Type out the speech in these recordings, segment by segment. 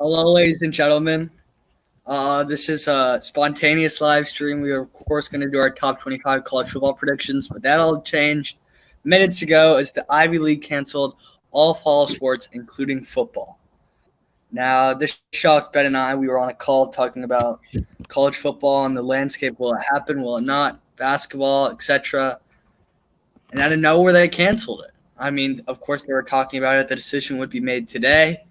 Hello, ladies and gentlemen. This is a spontaneous live stream. We are, of course, going to do our top 25 college football predictions, but that all changed minutes ago as the Ivy League canceled all fall sports, including football. Now, this shocked Ben and I. We were on a call talking about college football and the landscape. Will it happen? Will it not? Basketball, etc. And out of nowhere, they canceled it. I mean, of course, they were talking about it. The decision would be made today.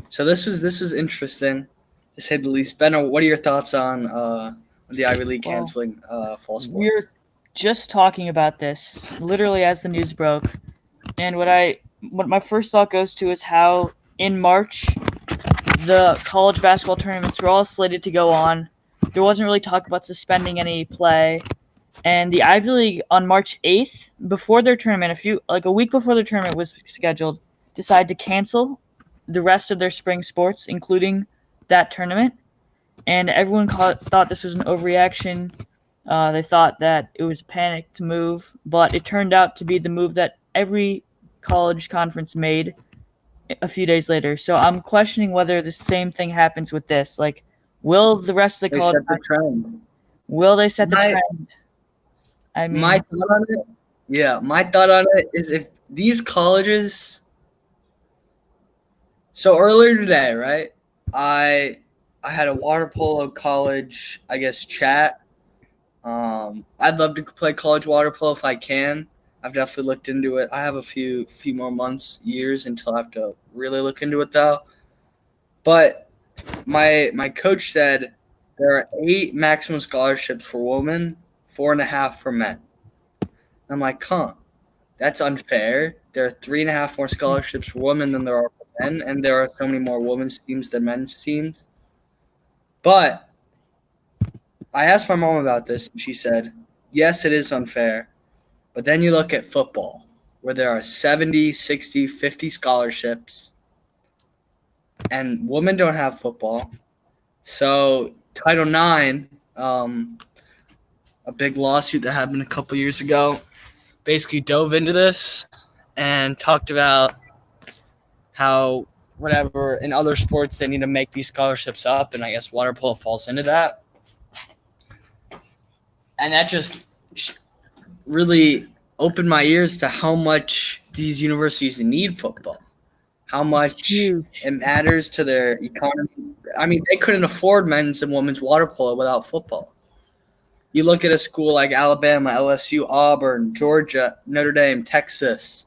So this was interesting, to say the least. Ben, what are your thoughts on the Ivy League canceling fall sports? We were just talking about this literally as the news broke, and what my first thought goes to is how in March the college basketball tournaments were all slated to go on. There wasn't really talk about suspending any play, and the Ivy League on March 8th, before their tournament, a week before their tournament was scheduled, decided to cancel the rest of their spring sports, including that tournament. And everyone thought this was an overreaction. They thought that it was a panicked move, but it turned out to be the move that every college conference made a few days later. So I'm questioning whether the same thing happens with this. Like, will the rest of the college trend? Will they set the trend? I mean, my thought on it is if these colleges. So earlier today, right? I had a water polo college, I guess, chat. I'd love to play college water polo if I can. I've definitely looked into it. I have a few more months, years until I have to really look into it, though. But my coach said there are 8 maximum scholarships for women, 4.5 for men. I'm like, that's unfair. There are 3.5 more scholarships for women than there are for men, and there are so many more women's teams than men's teams. But I asked my mom about this, and she said, yes, it is unfair. But then you look at football, where there are 70, 60, 50 scholarships, and women don't have football. So Title IX, a big lawsuit that happened a couple years ago, basically dove into this and talked about how whatever in other sports they need to make these scholarships up, and I guess water polo falls into that. And that just really opened my ears to how much these universities need football, how much it matters to their economy. I mean, they couldn't afford men's and women's water polo without football. You look at a school like Alabama, LSU, Auburn, Georgia, Notre Dame, Texas.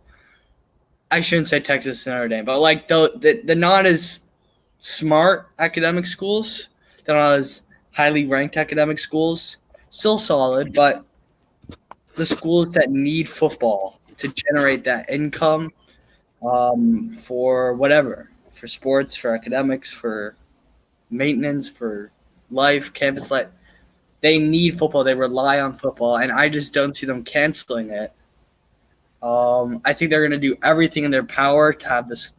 I shouldn't say Texas and Notre Dame, but like the not as smart academic schools, they're not as highly ranked academic schools, still solid, but the schools that need football to generate that income for whatever, for sports, for academics, for maintenance, for life, campus life, they need football. They rely on football, and I just don't see them canceling it. I think they're going to do everything in their power to have this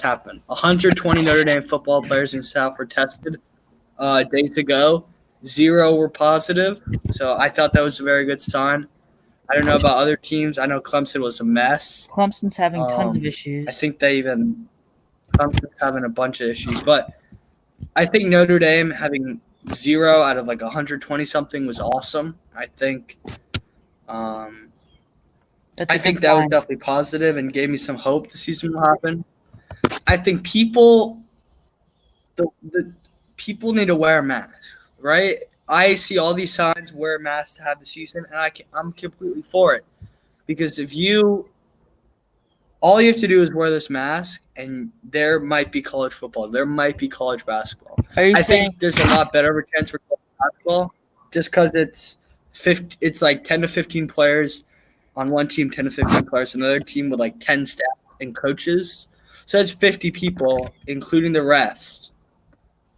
happen. 120 Notre Dame football players and staff were tested days ago. 0 were positive, so I thought that was a very good sign. I don't know about other teams. I know Clemson was a mess. Clemson's having tons of issues. I think Clemson's having a bunch of issues, but I think Notre Dame having 0 out of like 120 something was awesome. I think that was definitely positive and gave me some hope the season will happen. I think the people need to wear masks, right? I see all these signs, wear masks to have the season, and I'm completely for it. Because all you have to do is wear this mask, and there might be college football. There might be college basketball. I think there's a lot better of a chance for college basketball just because it's like 10 to 15 players on one team, 10 to 15 players, another team with like 10 staff and coaches. So that's 50 people, including the refs,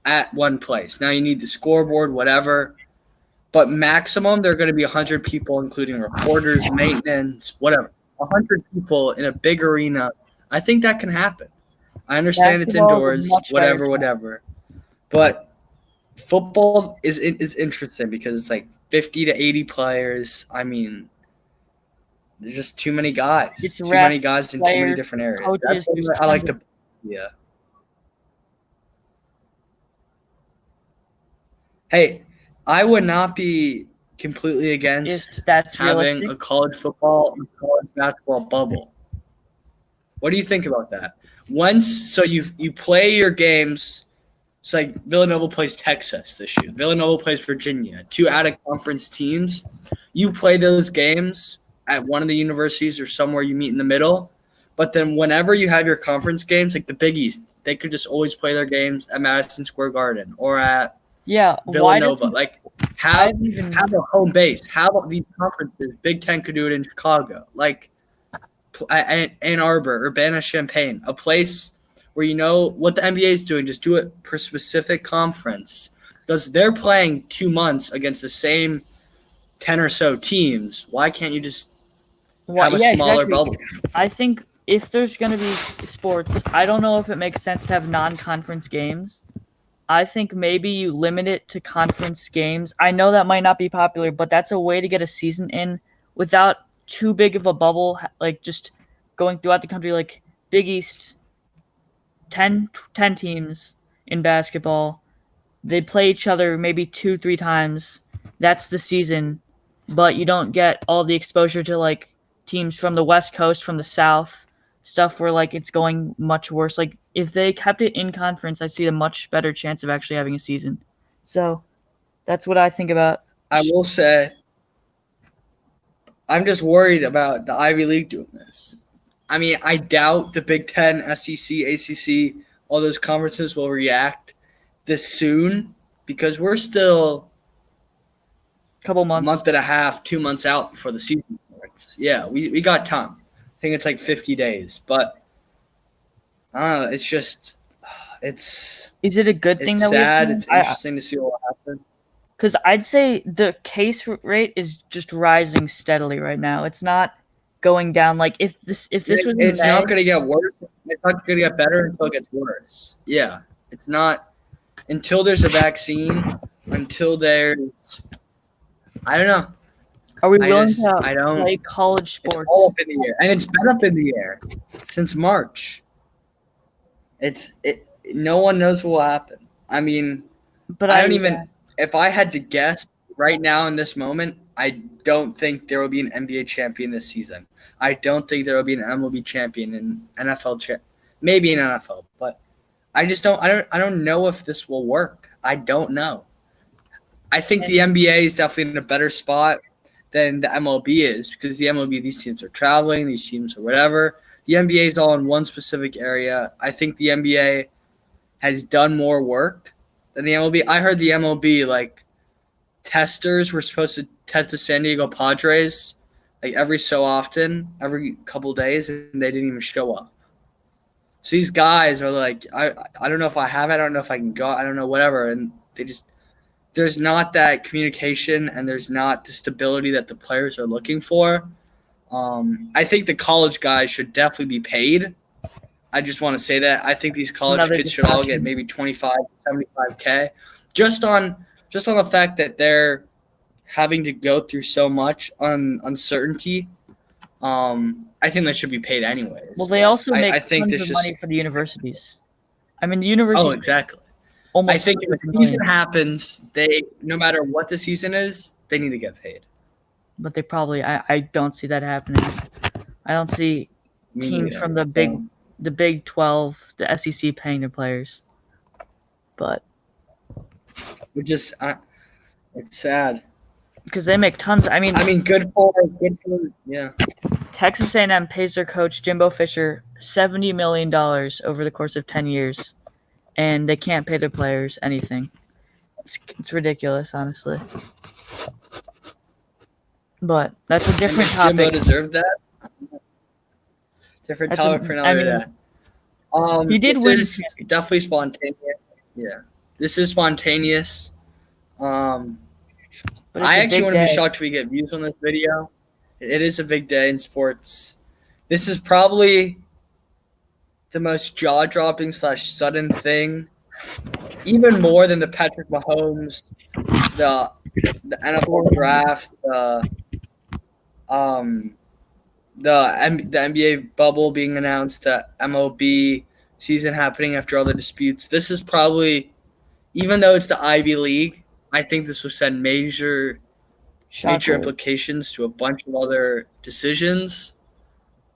at one place. Now you need the scoreboard, whatever. But maximum, there are going to be 100 people, including reporters, maintenance, whatever. 100 people in a big arena. I think that can happen. I understand it's indoors, whatever. But football is interesting because it's like 50 to 80 players. I mean, there's just too many guys. Too many guys in too many different areas. I like Yeah. Hey, I would not be completely If against that's having realistic. a college football and college basketball bubble. What do you think about that? So you play your games. It's like Villanova plays Texas this year. Villanova plays Virginia. Two out of conference teams. You play those games at one of the universities or somewhere you meet in the middle. But then whenever you have your conference games, like the Big East, they could just always play their games at Madison Square Garden or at Yeah, why Villanova. doesn't Like I have haven't even have a home base. Have these conferences. Big Ten could do it in Chicago. Like Ann Arbor, Urbana-Champaign, a place where you know what the NBA is doing. Just do it per specific conference because they're playing 2 months against the same 10 or so teams. Why can't you just have a smaller bubble? I think if there's going to be sports, I don't know if it makes sense to have non-conference games. I think maybe you limit it to conference games. I know that might not be popular, but that's a way to get a season in without too big of a bubble, like just going throughout the country. Like Big East, 10 teams in basketball. They play each other maybe 2-3 times. That's the season, but you don't get all the exposure to like teams from the West Coast, from the South, stuff where like it's going much worse. Like if they kept it in conference, I see a much better chance of actually having a season. So that's what I think about. I will say, I'm just worried about the Ivy League doing this. I mean, I doubt the Big Ten, SEC, ACC, all those conferences will react this soon because we're still Couple months. a month and a half, 2 months out before the season starts. Yeah, we got time. I think it's like 50 days, but I don't know. It's just, it's. Is it a good thing It's that sad. we? It's interesting to see what will happen. Because I'd say the case rate is just rising steadily right now. It's not going down. Like if this was It's in May, not going to get worse. It's not going to get better until it gets worse. Yeah, it's not until there's a vaccine. Until there's, I don't know. are we I willing just- to I don't- play college It's sports? all up in the air, and it's been up in the air since March. No one knows what will happen. I mean, But I don't even. If I had to guess right now in this moment, I don't think there will be an NBA champion this season. I don't think there will be an MLB champion and NFL maybe an NFL, but I just don't. I don't know if this will work. I don't know. I think the NBA is definitely in a better spot than the MLB is because the MLB, these teams are traveling, these teams are whatever. The NBA is all in one specific area. I think the NBA has done more work than the MLB. I heard the MLB, like, testers were supposed to test the San Diego Padres, like, every so often, every couple days, and they didn't even show up. So these guys are like, I don't know if I have it, I don't know if I can go, I don't know, whatever, and they just – there's not that communication and there's not the stability that the players are looking for. I think the college guys should definitely be paid. I just want to say that. I think these college kids should all get maybe 25, 75K just on the fact that they're having to go through so much uncertainty. I think they should be paid anyways. Well, they also make tons of money for the universities. I mean, the universities. Oh, exactly. Almost I think if the season happens, no matter what the season is, they need to get paid. But they probably, I don't see that happening. I don't see teams from the Big 12, the SEC paying their players. But it's sad because they make tons. I mean, good for yeah. Texas A&M pays their coach Jimbo Fisher $70 million over the course of 10 years. And they can't pay their players anything. It's ridiculous, honestly. But that's a different topic. Jimbo deserved that. Different topic for another day. He did win. This is definitely spontaneous. Yeah, this is spontaneous. I actually want to be shocked if we get views on this video. It is a big day in sports. This is probably the most jaw-dropping / sudden thing, even more than the Patrick Mahomes, the NFL draft, the NBA bubble being announced, the MLB season happening after all the disputes. This is probably, even though it's the Ivy League, I think this will send major Shocker. implications to a bunch of other decisions.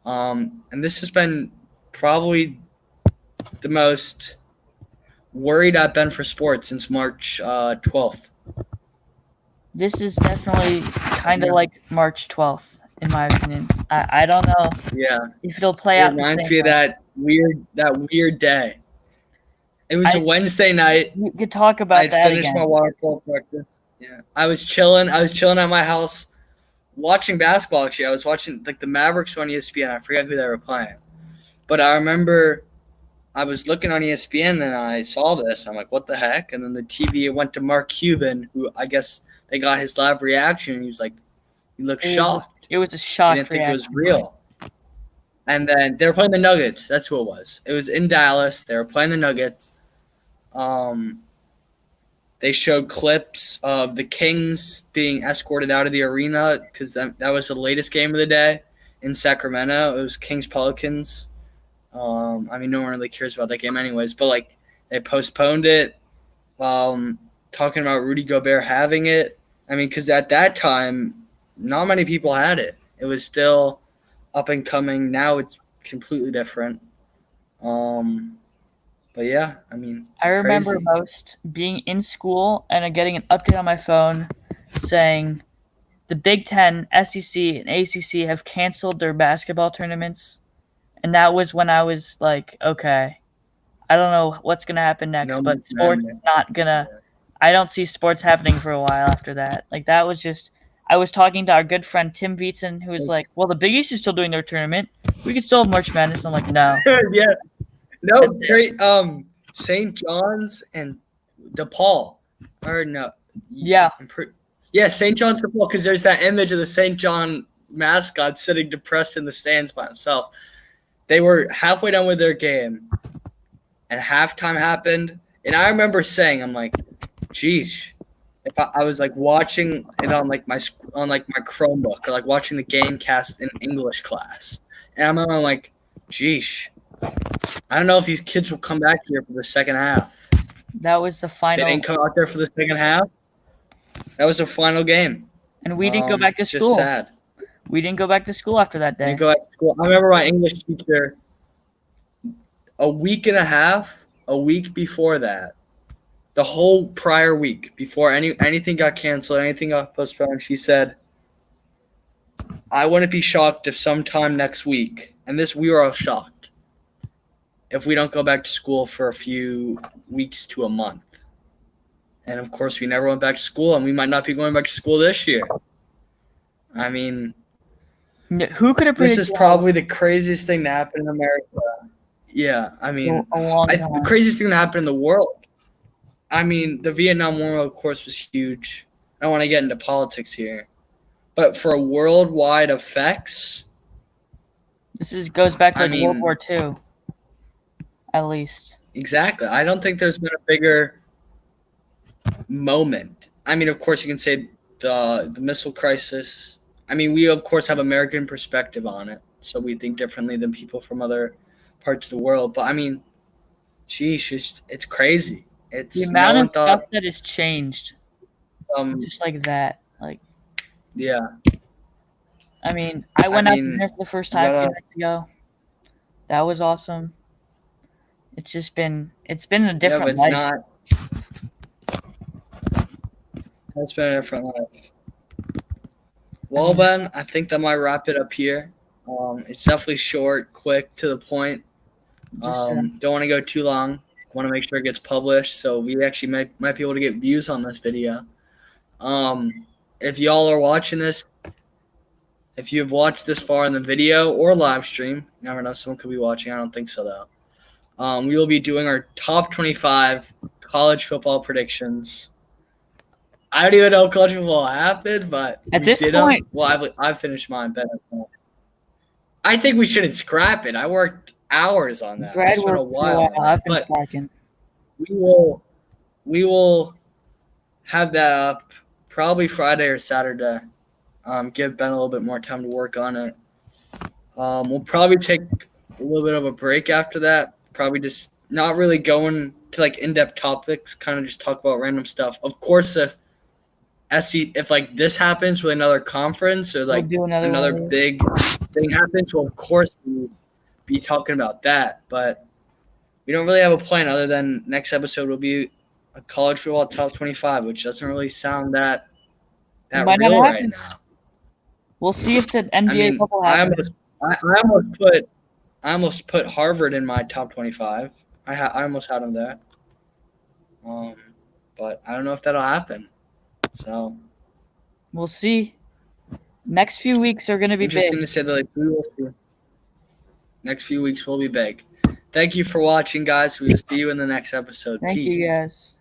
And this has been probably the most worried I've been for sports since March 12th. This is definitely kind of like March 12th, in my opinion. I don't know if it'll play out. It reminds me of that weird day. It was a Wednesday night. You could talk about that. I finished my water polo practice. Yeah, I was chilling at my house, watching basketball. Actually, I was watching like the Mavericks on ESPN. I forget who they were playing, but I remember I was looking on ESPN and I saw this. I'm like, what the heck? And then the TV went to Mark Cuban, who I guess they got his live reaction. And he was like, he looked shocked. It was a shock. He didn't think it was real. And then they were playing the Nuggets. That's who it was. It was in Dallas. They were playing the Nuggets. They showed clips of the Kings being escorted out of the arena because that was the latest game of the day in Sacramento. It was Kings-Pelicans. No one really cares about that game anyways, but like they postponed it. Talking about Rudy Gobert having it. Because at that time, not many people had it. It was still up and coming. Now it's completely different. But yeah, I remember crazy. most being in school and getting an update on my phone saying the Big Ten, SEC, and ACC have canceled their basketball tournaments. And that was when I was like, okay, I don't know what's going to happen next, but sports is not going to – I don't see sports happening for a while after that. Like that was just – I was talking to our good friend Tim Veetson, who was like, well, the Big East is still doing their tournament. We can still have March Madness. I'm like, no. Yeah. No, great. St. John's and DePaul. Or no. Yeah. St. John's DePaul, because there's that image of the St. John mascot sitting depressed in the stands by himself. They were halfway done with their game, and halftime happened. And I remember saying, I'm like, geez, if I was like watching it on like my Chromebook or like watching the game cast in English class, and I'm like, geez, I don't know if these kids will come back here for the second half. That was the final. They didn't come out there for the second half. That was the final game. And we didn't go back to school. Just sad. We didn't go back to school after that day. Didn't go back to school. I remember my English teacher a week before that, the whole prior week, before anything got canceled, anything got postponed, she said, I wouldn't be shocked if sometime next week, and we were all shocked, if we don't go back to school for a few weeks to a month. And of course, we never went back to school, and we might not be going back to school this year. Who could have predicted? This is probably the craziest thing to happen in America. Yeah, the craziest thing that happened in the world. The Vietnam War, of course, was huge. I don't want to get into politics here. But for worldwide effects, goes back to World War II, at least. Exactly. I don't think there's been a bigger moment. Of course, you can say the missile crisis. We, of course, have American perspective on it, so we think differently than people from other parts of the world. But, sheesh, it's crazy. It's the amount of stuff that has changed, just like that. Yeah. I went out to dinner for the first time a few nights ago. That was awesome. It's been a different life. It's been a different life. Well, Ben, I think that might wrap it up here. It's definitely short, quick, to the point. Don't want to go too long. Want to make sure it gets published, so we actually might be able to get views on this video. If y'all are watching this, if you have watched this far in the video or live stream, you never know, someone could be watching. I don't think so, though. We will be doing our top 25 college football predictions. I don't even know if college football happened, but at this point, I've finished mine better. I think we shouldn't scrap it. I worked hours on that. Brad worked a while. I've been slacking. We will have that up probably Friday or Saturday. Give Ben a little bit more time to work on it. We'll probably take a little bit of a break after that. probably just not really going to like in-depth topics, kind of just talk about random stuff. Of course, if like this happens with another conference or like do another one. big thing happens, well, of course we'll be talking about that. But we don't really have a plan other than next episode will be a college football top 25, which doesn't really sound that Might not real right happen. now. We'll see if the NBA I mean, bubble I happens. almost put Harvard in my top 25. I almost had them there. But I don't know if that'll happen. So We'll see. Next few weeks are going to be interesting big. to say that, like, we will see. Next few weeks will be big. Thank you for watching, guys. We will see you in the next episode. Thank Peace. you, guys.